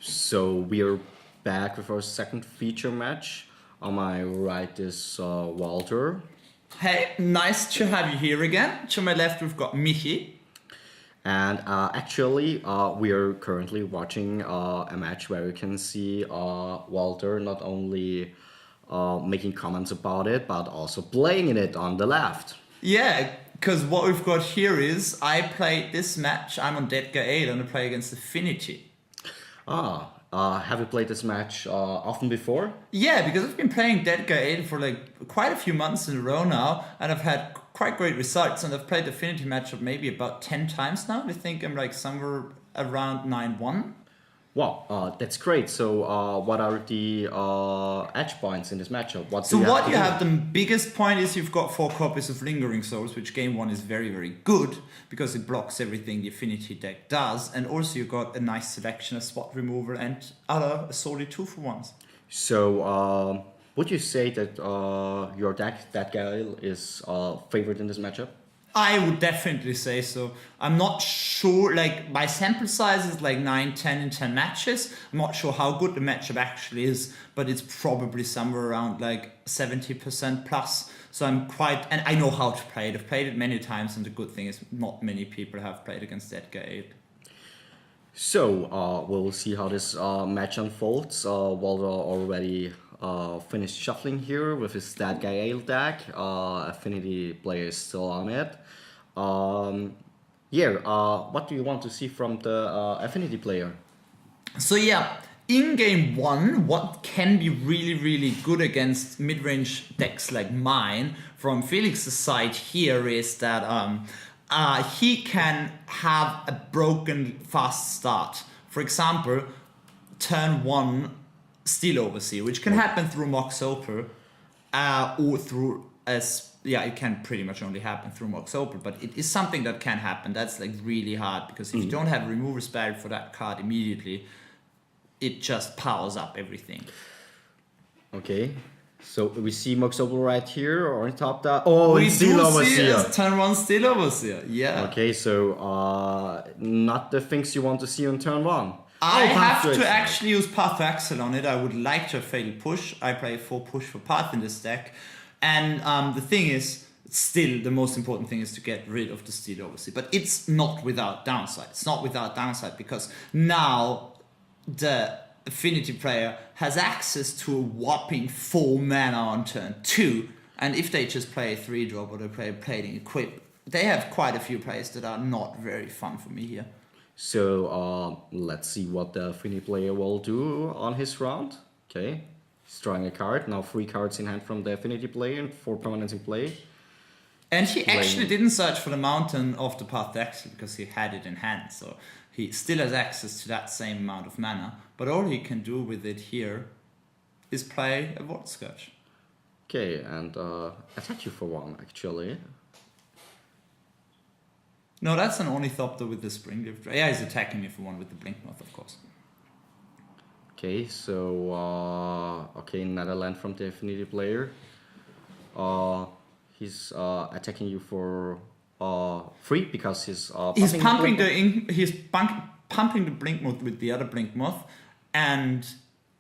So we are back with our second feature match. On my right is Walter. Hey, nice to have you here again. To my left, we've got Michi. And actually, we are currently watching a match where you can see Walter not only making comments about it, but also playing in it on the left. Yeah, because what we've got here is I played this match. I'm on Deadguy 8 and I play against Affinity. Have you played this match often before? Yeah, because I've been playing Deadguy 8 for like quite a few months in a row now, and I've had quite great results. And I've played the Affinity matchup maybe about 10 times now. I think I'm like somewhere around 9-1. Wow, that's great. So, what are the edge points in this matchup? What So do you what have to you do? have, the biggest point is you've got 4 copies of Lingering Souls, which game 1 is very, very good because it blocks everything the Affinity deck does, and also you've got a nice selection of spot remover and other solid 2-for-1s. So, would you say that your deck, Deadguy, is favored in this matchup? I would definitely say so. I'm not sure, like my sample size is like 9, 10 in 10 matches. I'm not sure how good the matchup actually is, but it's probably somewhere around like 70% plus. So I'm quite, and I know how to play it. I've played it many times, and the good thing is not many people have played against Deadguy 8. So, we'll see how this match unfolds. Walter already finished shuffling here with his Deadguy deck. Affinity player is still on it. What do you want to see from the Affinity player? So yeah, in game 1, what can be really, really good against mid-range decks like mine from Felix's side here is that he can have a broken fast start. For example, turn 1 Steel Overseer, which can happen through Mox Opal or through it can pretty much only happen through Mox Opal, but it is something that can happen. That's like really hard because if you don't have a remover spell for that card immediately, it just powers up everything. Okay. So we see Mox Opal right here or on top that. Oh, We it's Steel do see Overseer. as turn 1 Steel Overseer, yeah. Okay, so not the things you want to see on turn 1. I have Path to Exile. actually use Path to Exile on it. I would like to have Fatal Push. I play 4 push for Path in this deck. And the thing is, still the most important thing is to get rid of the Steel Overseer. But it's not without downside. It's not without downside because now the Affinity player has access to a whopping 4 mana on turn 2. And if they just play a 3-drop or they play a Plating Equip, they have quite a few plays that are not very fun for me here. So let's see what the Affinity player will do on his round. Okay, he's drawing a card. Now 3 cards in hand from the Affinity player and 4 permanents in play. And he actually didn't search for the Mountain of the Path to Exile because he had it in hand. So he still has access to that same amount of mana. But all he can do with it here is play a Void Scourge. Okay, and attack you for 1 actually. No, that's an Ornithopter with the Springleaf. Yeah, he's attacking me for 1 with the Blinkmoth, of course. Okay, so another land from the Affinity player. He's attacking you for 3 because he's Pumping the Blinkmoth with the other Blinkmoth, and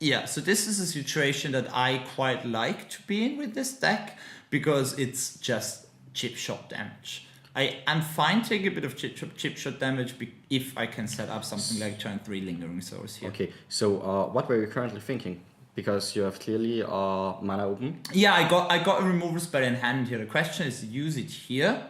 yeah, so this is a situation that I quite like to be in with this deck because it's just chip shot damage. I'm fine taking a bit of chip shot damage if I can set up something like turn 3 Lingering Souls here. Okay, so what were you currently thinking? Because you have clearly mana open. Yeah, I got a removal spell in hand here. The question is to use it here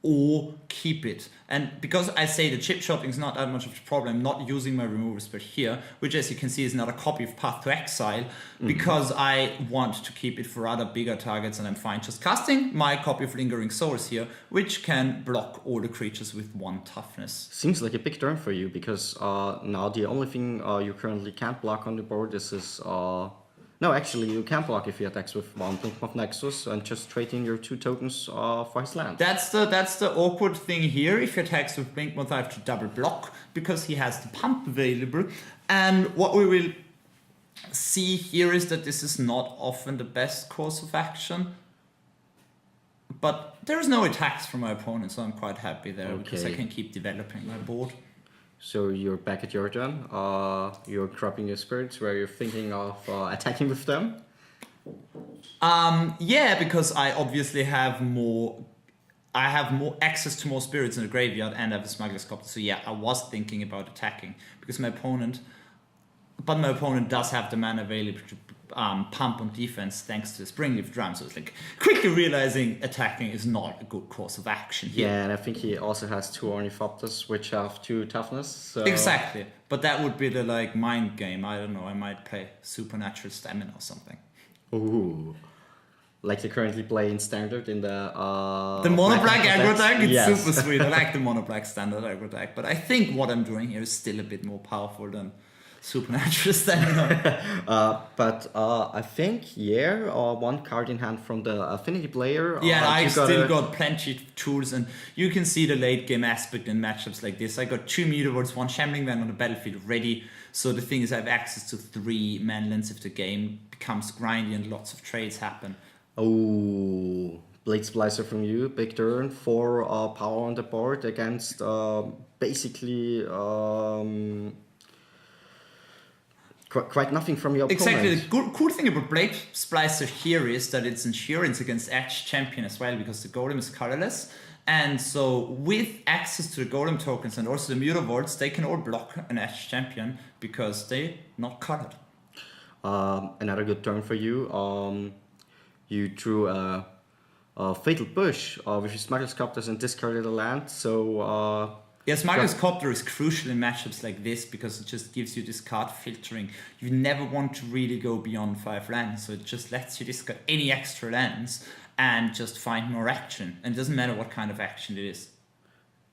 or keep it. And because I say the chip shotting is not that much of a problem, not using my removal spell here, which as you can see is another copy of Path to Exile, because I want to keep it for other bigger targets, and I'm fine just casting my copy of Lingering Souls here, which can block all the creatures with 1 toughness. Seems like a big turn for you because now the only thing you currently can't block on the board is his. No, actually, you can block if he attacks with 1 Blinkmoth Nexus and just trade in your 2 tokens for his land. That's the awkward thing here. If he attacks with Blinkmoth, I have to double block because he has the pump available. And what we will see here is that this is not often the best course of action. But there is no attacks from my opponent, so I'm quite happy there because I can keep developing my board. So you're back at your turn. You're cropping your spirits where you're thinking of attacking with them. Yeah, because I obviously have more. I have more access to more spirits in the graveyard, and I have a smuggler's copter. So yeah, I was thinking about attacking because my opponent does have the mana available to pump on defense thanks to the Springleaf Drum. So it's like quickly realizing attacking is not a good course of action here. Yeah, and I think he also has 2 Ornithopters, which have 2 toughness. So... Exactly, but that would be the like mind game. I don't know. I might play Supernatural Stamina or something. Ooh. Like they currently play in standard in the mono black aggro deck. It's yes. super sweet. I like the mono black standard aggro deck, but I think what I'm doing here is still a bit more powerful than Supernatural Stamina. But I think one card in hand from the Affinity player. Yeah, I still got plenty of tools, and you can see the late game aspect in matchups like this. I got 2 Mutavoids, 1 Shambling Man on the battlefield ready. So the thing is, I have access to 3 manlands if the game becomes grindy and lots of trades happen. Oh, Blade Splicer from you, big turn, 4 power on the board against basically quite nothing from your opponent. Exactly. The cool thing about Blade Splicer here is that it's insurance against Edge Champion as well, because the Golem is colorless. And so with access to the Golem tokens and also the Mutavoids, they can all block an Edge Champion because they're not colored. Another good turn for you. You drew a Fatal Push with your Smuggler's Copters and discarded a land. So yeah, Smuggler's Copter is crucial in matchups like this because it just gives you this card filtering. You never want to really go beyond 5 lands, so it just lets you discard any extra lands and just find more action. And it doesn't matter what kind of action it is.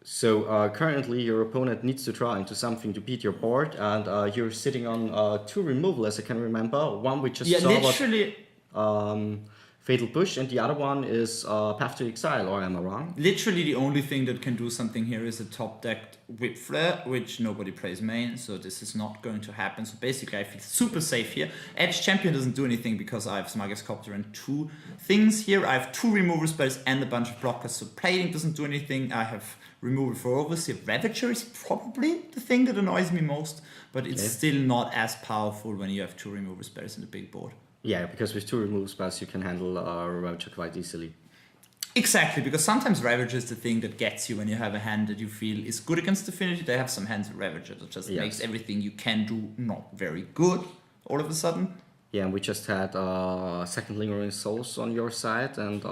So currently your opponent needs to draw into something to beat your board, and you're sitting on 2 removal, as I can remember. One we just saw literally. Fatal Push, and the other one is Path to Exile, or am I wrong? Literally the only thing that can do something here is a top decked Whip Flare, which nobody plays main, so this is not going to happen. So basically I feel super safe here. Edge Champion doesn't do anything because I have Smuggler's Copter and 2 things here. I have 2 removal spells and a bunch of blockers, so Plating doesn't do anything. I have removal for Overseer. Ravager is probably the thing that annoys me most, but it's still not as powerful when you have 2 removal spells in the big board. Yeah, because with 2 removal spells you can handle Ravager quite easily. Exactly, because sometimes Ravager is the thing that gets you when you have a hand that you feel is good against Affinity. They have some hands with Ravager that just makes everything you can do not very good all of a sudden. Yeah, and we just had second Lingering Souls on your side, and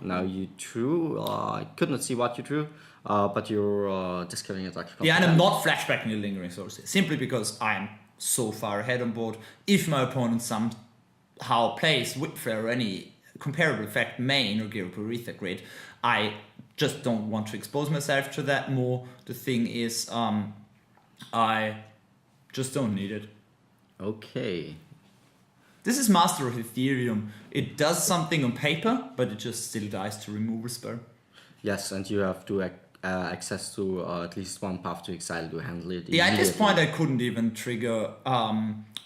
now you drew. I could not see what you drew, but you're discarding a Dark. Yeah, and I'm not flashbacking the Lingering Souls, simply because I'm so far ahead on board. If my opponent somehow plays Whipflare or any comparable effect main or Gyroporetha Grid, I just don't want to expose myself to that more. The thing is, I just don't need it. Okay. This is Master of Ethereum. It does something on paper, but it just still dies to removal spell. Yes, and you have to access to at least 1 Path to Exile to handle it. Yeah, at this point I couldn't even trigger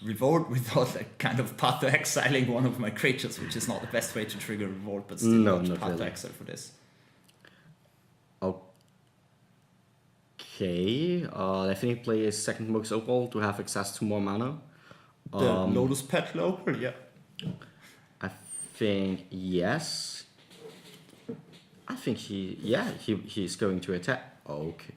Revolt without like kind of Path to Exiling one of my creatures, which is not the best way to trigger Revolt, but still not Path really. to Exile for this. Okay, definitely play a second Mox Opal to have access to more mana. The Lotus Pet local, yeah. I think yes. I think he's going to attack. Okay,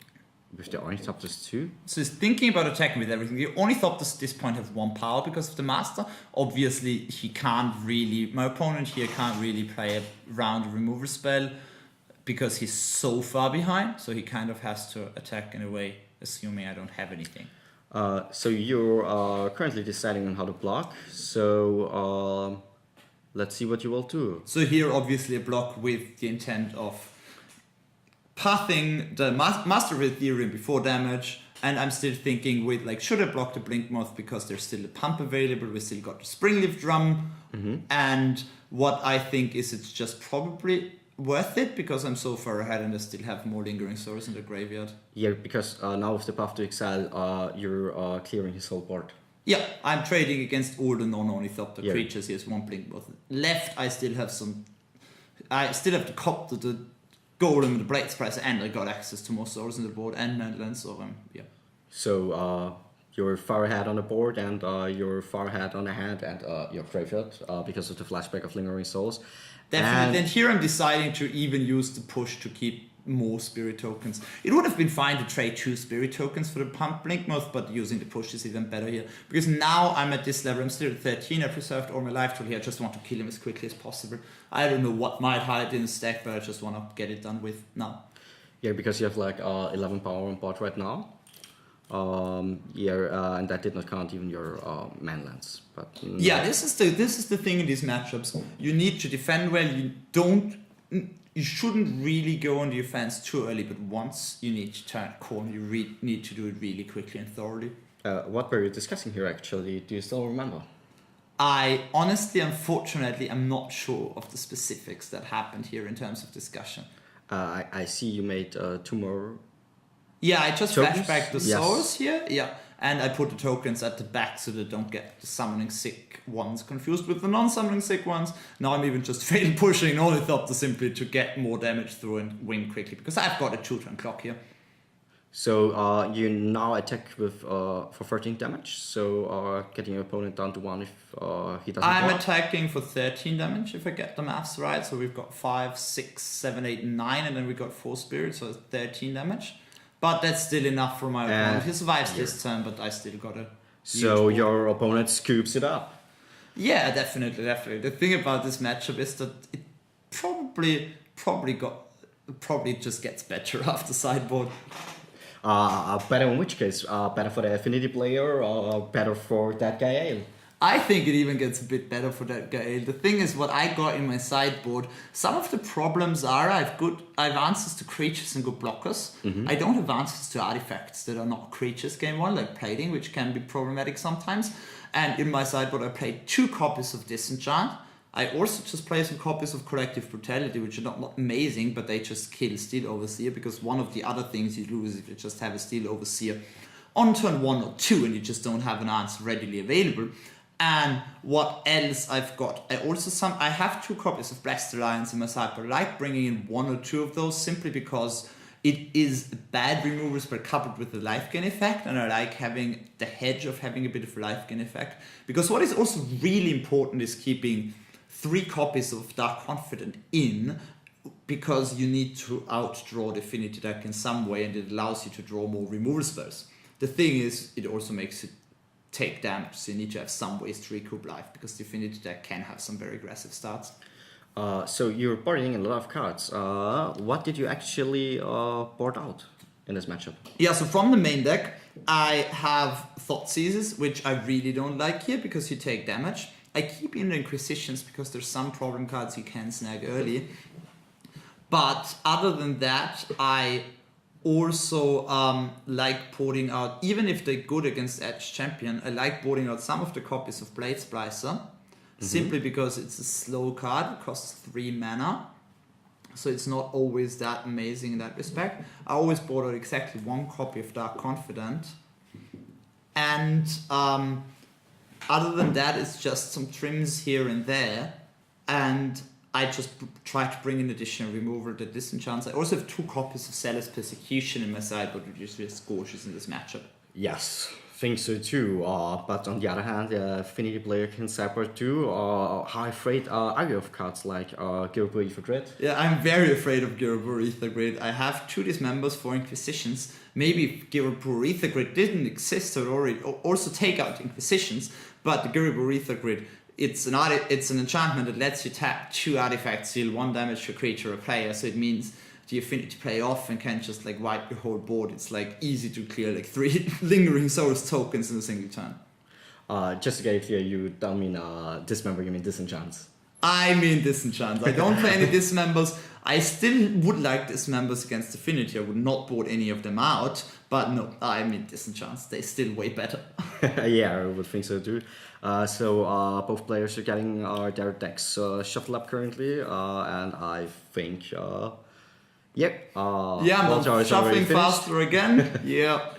with the Ornithopters too. So he's thinking about attacking with everything. The Ornithopters at this point have 1 power because of the Master. Obviously, he can't really. My opponent here can't really play around a removal spell because he's so far behind. So he kind of has to attack in a way, assuming I don't have anything. So you're currently deciding on how to block. So let's see what you will do. So here, obviously, a block with the intent of pathing the Master of Ethereum before damage. And I'm still thinking with, like, should I block the Blink Moth because there's still a pump available? We still got the Springleaf Drum. Mm-hmm. And what I think is it's just probably worth it because I'm so far ahead and I still have more Lingering Souls in the graveyard. Yeah, because now with the Path to Exile, you're clearing his whole board. Yeah, I'm trading against all the non-Ornithopter creatures. He has 1 Blink Moth left. I still have the Copter, the Golem, the Blade Splicer, and I got access to more souls in the board and Madlands, so yeah. So you're far ahead on the board, and you're far ahead on the hand, and your graveyard because of the flashback of Lingering Souls. Definitely. And here I'm deciding to even use the push to keep more spirit tokens. It would have been fine to trade 2 spirit tokens for the pump blink moth, but using the push is even better here. Because now I'm at this level, I'm still at 13, I preserved all my life total here, I just want to kill him as quickly as possible. I don't know what might hide in the stack, but I just want to get it done with now. Yeah, because you have like 11 power on board right now. And that did not count even your man lands. But yeah, this is the thing in these matchups. You need to defend well. You shouldn't really go on the offense too early, but once you need to turn a corner, you need to do it really quickly and thoroughly. What were you discussing here actually? Do you still remember? I honestly, unfortunately, am not sure of the specifics that happened here in terms of discussion. I see you made 2 more. Yeah, I just tokens? flashback the Yes. souls here. Yeah, and I put the tokens at the back so they don't get the summoning sick ones confused with the non-summoning sick ones. Now I'm even just fail pushing Ornithopter simply to get more damage through and win quickly because I've got a 2-turn clock here. So you now attack with for 13 damage. So getting your opponent down to 1 if he doesn't. I'm block. attacking for 13 damage if I get the maths right. So we've got 5, 6, 7, 8, 9, and then we got 4 spirits, so it's 13 damage. But that's still enough for my opponent. He survives this turn, but I still got a. So your opponent scoops it up. Yeah, definitely. The thing about this matchup is that it probably just gets better after sideboard. Better in which case? Better for the Affinity player or better for Deadguy Ale? I think it even gets a bit better for that guy. The thing is, what I got in my sideboard, some of the problems are I have answers to creatures and good blockers. I don't have answers to artifacts that are not creatures game 1, like plating, which can be problematic sometimes. And in my sideboard, I played 2 copies of Disenchant. I also just play some copies of Collective Brutality, which are not amazing, but they just kill Steel Overseer, because one of the other things you lose is if you just have a Steel Overseer on turn 1 or 2 and you just don't have an answer readily available. And what else I've got? I have 2 copies of Blessed Alliance in my sideboard. I like bringing in 1 or 2 of those simply because it is a bad removal spell coupled with the life gain effect, and I like having the hedge of having a bit of life gain effect. Because what is also really important is keeping 3 copies of Dark Confident in, because you need to outdraw the Affinity deck in some way, and it allows you to draw more removal spells. The thing is, it also makes it take damage, so you need to have some ways to recoup life, because the Affinity deck can have some very aggressive starts. So you're boarding in a lot of cards. What did you actually board out in this matchup? Yeah, so from the main deck, I have Thought Seizes, which I really don't like here because you take damage. I keep in the Inquisitions because there's some problem cards you can snag early. But other than that, I also like boarding out, even if they're good against Edge Champion, I like boarding out some of the copies of Blade Splicer, simply because it's a slow card, it costs 3 mana, so it's not always that amazing in that respect. I always board out exactly 1 copy of Dark Confident, and other than that, it's just some trims here and there, and I just try to bring in additional removal that disenchants. I also have 2 copies of Zealous Persecution in my sideboard, which is really gorgeous in this matchup. Yes, think so too. But on the other hand, the Affinity player can separate too. How afraid are you of cards like Gilbert Ether Grid? Yeah, I'm very afraid of Gilbert Ether Grid. I have 2 dismembers for Inquisitions. Maybe if Gilbert Ether Grid didn't exist, I would already also take out Inquisitions. But the Gilbert Ether Grid, it's an enchantment that lets you tap 2 artifacts, deal 1 damage to a creature or player. So it means the Affinity play off and can just like wipe your whole board. It's like easy to clear like 3 Lingering Souls tokens in a single turn. Just to get it clear, you don't mean dismember, you mean disenchants. I mean disenchants. I don't play any dismembers. I still would like dismembers against Affinity. I would not board any of them out. But no, I mean disenchants. They're still way better. Yeah, I would think so too. So both players are getting their decks shuffled up currently, and I think, yep. Yeah, Walter I'm is already shuffling finished. faster again. Yeah.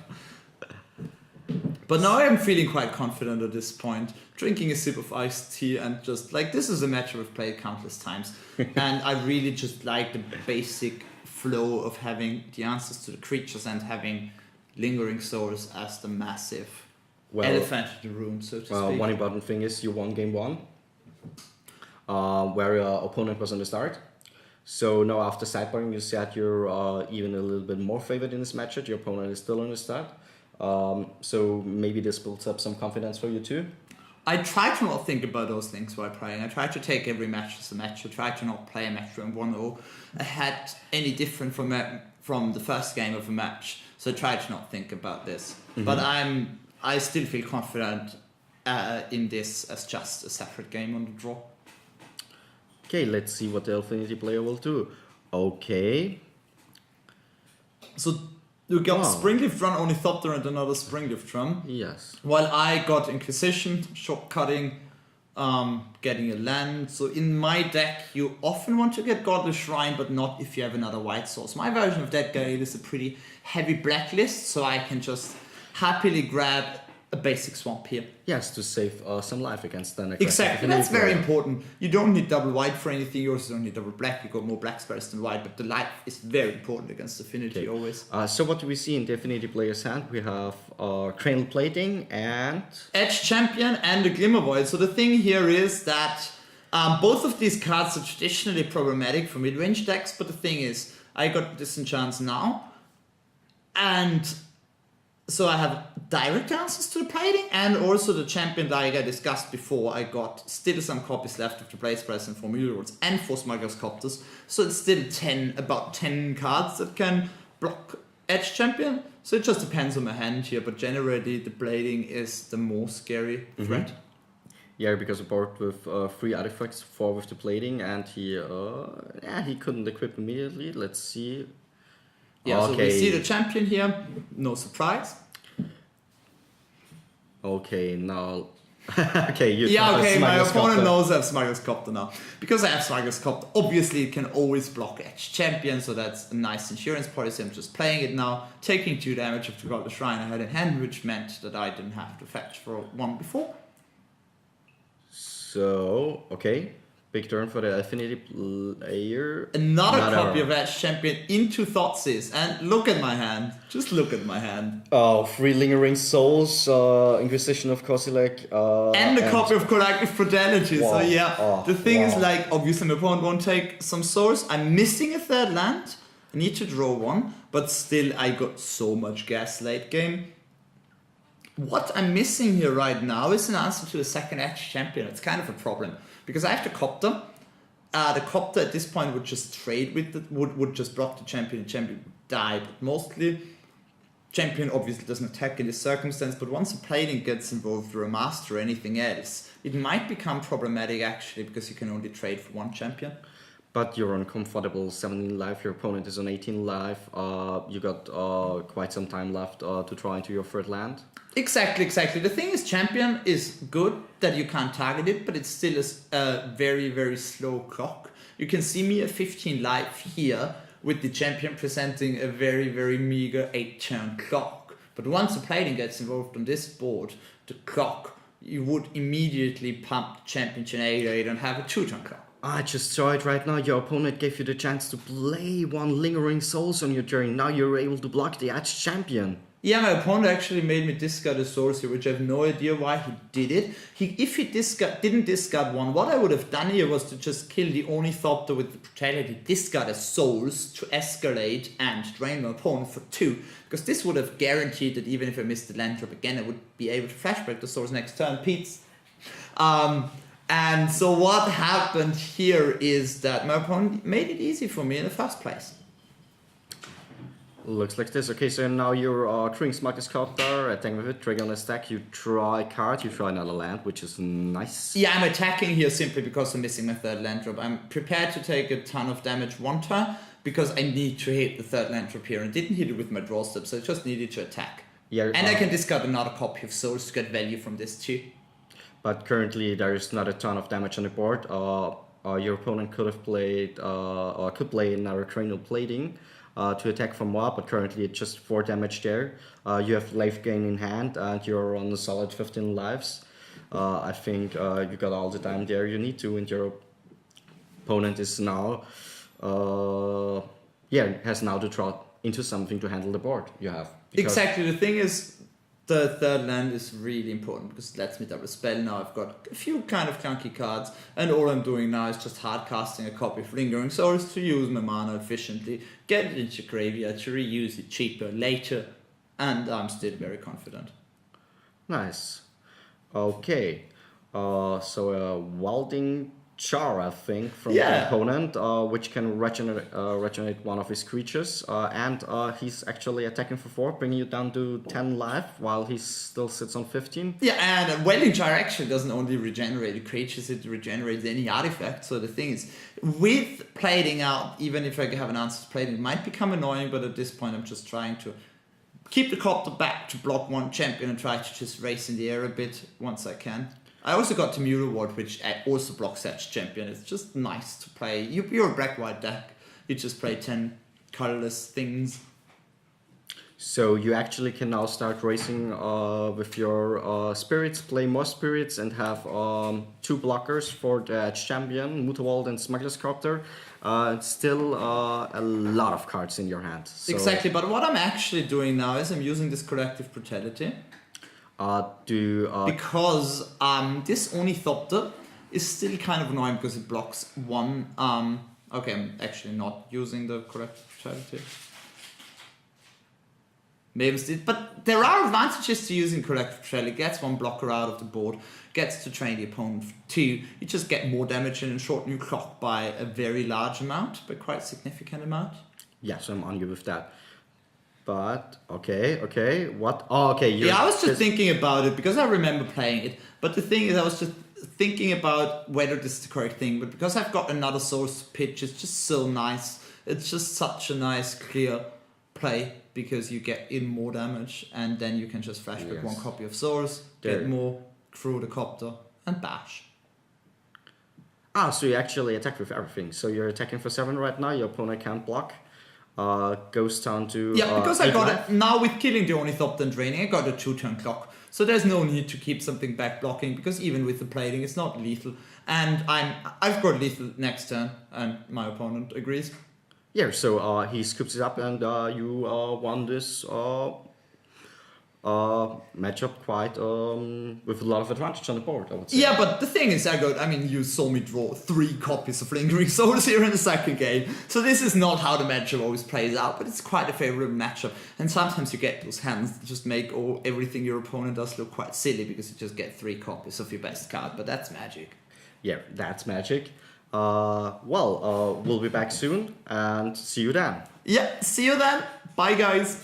But now I'm feeling quite confident at this point. Drinking a sip of iced tea and just like, this is a match I've played countless times. And I really just like the basic flow of having the answers to the creatures and having Lingering Souls as the massive Well, elephant in the room, so to speak. one important thing is you won game 1, where your opponent was on the start. So now after sideboarding, you said you're even a little bit more favored in this matchup. Your opponent is still on the start. So maybe this builds up some confidence for you too. I try to not think about those things while playing. I try to take every match as a match. I try to not play a match around 1-0 ahead any different from the first game of a match. So I try to not think about this. Mm-hmm. But I still feel confident in this as just a separate game on the draw. Okay, let's see what the Affinity player will do. Okay. So you got Springleaf Run, Ornithopter and another Springleaf Run. Yes. While I got Inquisition, Shock Cutting, getting a land. So in my deck, you often want to get Godless Shrine, but not if you have another white source. My version of Deadguy is a pretty heavy blacklist, so I can just happily grab a basic swamp here. Yes, to save some life against the aggressive. Exactly, that's very important. You don't need double white for anything, you also don't need double black, you got more black spells than white, but the life is very important against Affinity always. So what do we see in the Affinity player's hand? We have Cranial Plating and... Edge Champion and a Glimmer Void. So the thing here is that both of these cards are traditionally problematic for mid-range decks, but the thing is, I got Disenchant now, and so I have direct answers to the plating, and also the champion that I discussed before. I got still some copies left of the Blaze Press and 4 Mule and 4 Smuggler's Copters. So it's still about 10 cards that can block Edge Champion. So it just depends on my hand here, but generally the blading is the more scary threat. Yeah, because a board with 3 artifacts, 4 with the plating, and he couldn't equip immediately. Let's see. Yeah, so we see the champion here, no surprise. Okay, now... my opponent knows I have Smuggler's Copter now. Because I have Smuggler's Copter, obviously it can always block Edge Champion, so that's a nice insurance policy. I'm just playing it now, taking 2 damage of the Godless Shrine I had in hand, which meant that I didn't have to fetch for 1 before. So, okay. Big turn for the Affinity player. Another copy of Edge Champion into Thoughtseize. And look at my hand. Just look at my hand. Oh, 3 Lingering Souls, Inquisition of Kozilek. And a copy of Collective Fidelity. Wow. So yeah, the thing is, like, obviously my opponent won't take some souls. I'm missing a 3rd land. I need to draw 1. But still, I got so much gas late game. What I'm missing here right now is an answer to the 2nd Edge Champion. It's kind of a problem. Because I have the Copter. The Copter at this point would just trade with it, would just block the champion would die. But mostly, champion obviously doesn't attack in this circumstance, but once a plating gets involved or a master or anything else, it might become problematic actually, because you can only trade for 1 champion. But you're on comfortable 17 life, your opponent is on 18 life, you got quite some time left to try into your 3rd land. Exactly. The thing is, champion is good that you can't target it, but it's still a very, very slow clock. You can see me at 15 life here with the champion presenting a very, very meager 8-turn clock. But once the plating gets involved on this board, the clock, you would immediately pump the champion Generator and have a 2-turn clock. I just saw it right now. Your opponent gave you the chance to play 1 Lingering Souls on your turn. Now you're able to block the Edge Champion. Yeah, my opponent actually made me discard a source here, which I have no idea why he did it. If he didn't discard 1, what I would have done here was to just kill the Ornithopter with the Brutality, discard a souls to escalate and drain my opponent for 2. Because this would have guaranteed that even if I missed the land drop again, I would be able to flashback the source next turn. Pete's. And so what happened here is that my opponent made it easy for me in the first place. Looks like this. Okay, so now you're triggering Smuggler's Copter, attacking with it, trigger on a stack, you try a card, you try another land, which is nice. Yeah, I'm attacking here simply because I'm missing my 3rd land drop. I'm prepared to take a ton of damage 1 turn, because I need to hit the 3rd land drop here, and didn't hit it with my draw step, so I just needed to attack. Yeah, and I can discard another copy of Souls to get value from this too. But currently there is not a ton of damage on the board. Your opponent could have played, or could play another Cranial Plating to attack for more, but currently it's just 4 damage there. You have life gain in hand, and you're on a solid 15 lives. I think you got all the time there you need to, and your opponent is now, has now to draw into something to handle the board you have. Exactly. The thing is, the third land is really important because it lets me double spell. Now I've got a few kind of clunky cards, and all I'm doing now is just hard casting a copy of Lingering Souls to use my mana efficiently, get it into graveyard to reuse it cheaper later, and I'm still very confident. Nice. Okay. So a Wilding Char, I think, from the opponent, which can regenerate one of his creatures, and he's actually attacking for 4, bringing you down to 10 life while he still sits on 15. Yeah, and Welding Jar actually doesn't only regenerate creatures, it regenerates any artifact. So the thing is, with plating out, even if I have an answer to plating, it might become annoying, but at this point I'm just trying to keep the copter back to block one champion and try to just race in the air a bit once I can. I also got to Mule Ward, which also blocks Edge Champion. It's just nice to play. You're a black-white deck. You just play 10 colorless things. So you actually can now start racing with your spirits, play more spirits, and have 2 blockers for the Edge Champion, Mutawald and Smuggler's Copter. It's still a lot of cards in your hand. So exactly, but what I'm actually doing now is I'm using this Collective Brutality. Because this Ornithopter is still kind of annoying because it blocks one. Okay, I'm actually not using the correct charity. Maybe still, but there are advantages to using Collective Betrayal. It gets one blocker out of the board, gets to train the opponent for 2. You just get more damage and shorten your clock by a very large amount, but quite significant amount. Yes, I'm on you with that. But, okay, what? Oh, okay. Yeah, I was just thinking about it because I remember playing it. But the thing is, I was just thinking about whether this is the correct thing. But because I've got another source to pitch, it's just so nice. It's just such a nice, clear play because you get in more damage and then you can just flashback one copy of source, get more through the copter, and bash. So you actually attack with everything. So you're attacking for 7 right now, your opponent can't block. Goes down to because I got it now with killing the Ornithopter and draining. I got a 2-turn clock, so there's no need to keep something back blocking because even with the plating, it's not lethal. And I've got lethal next turn, and my opponent agrees. Yeah, so he scoops it up, and you won this matchup quite with a lot of advantage on the board, I would say. Yeah, but the thing is, you saw me draw 3 copies of Lingering Souls here in the second game, so this is not how the matchup always plays out, but it's quite a favorable matchup, and sometimes you get those hands that just make everything your opponent does look quite silly because you just get 3 copies of your best card, but that's magic. Yeah, that's magic. We'll be back soon, and see you then. Yeah, see you then. Bye, guys.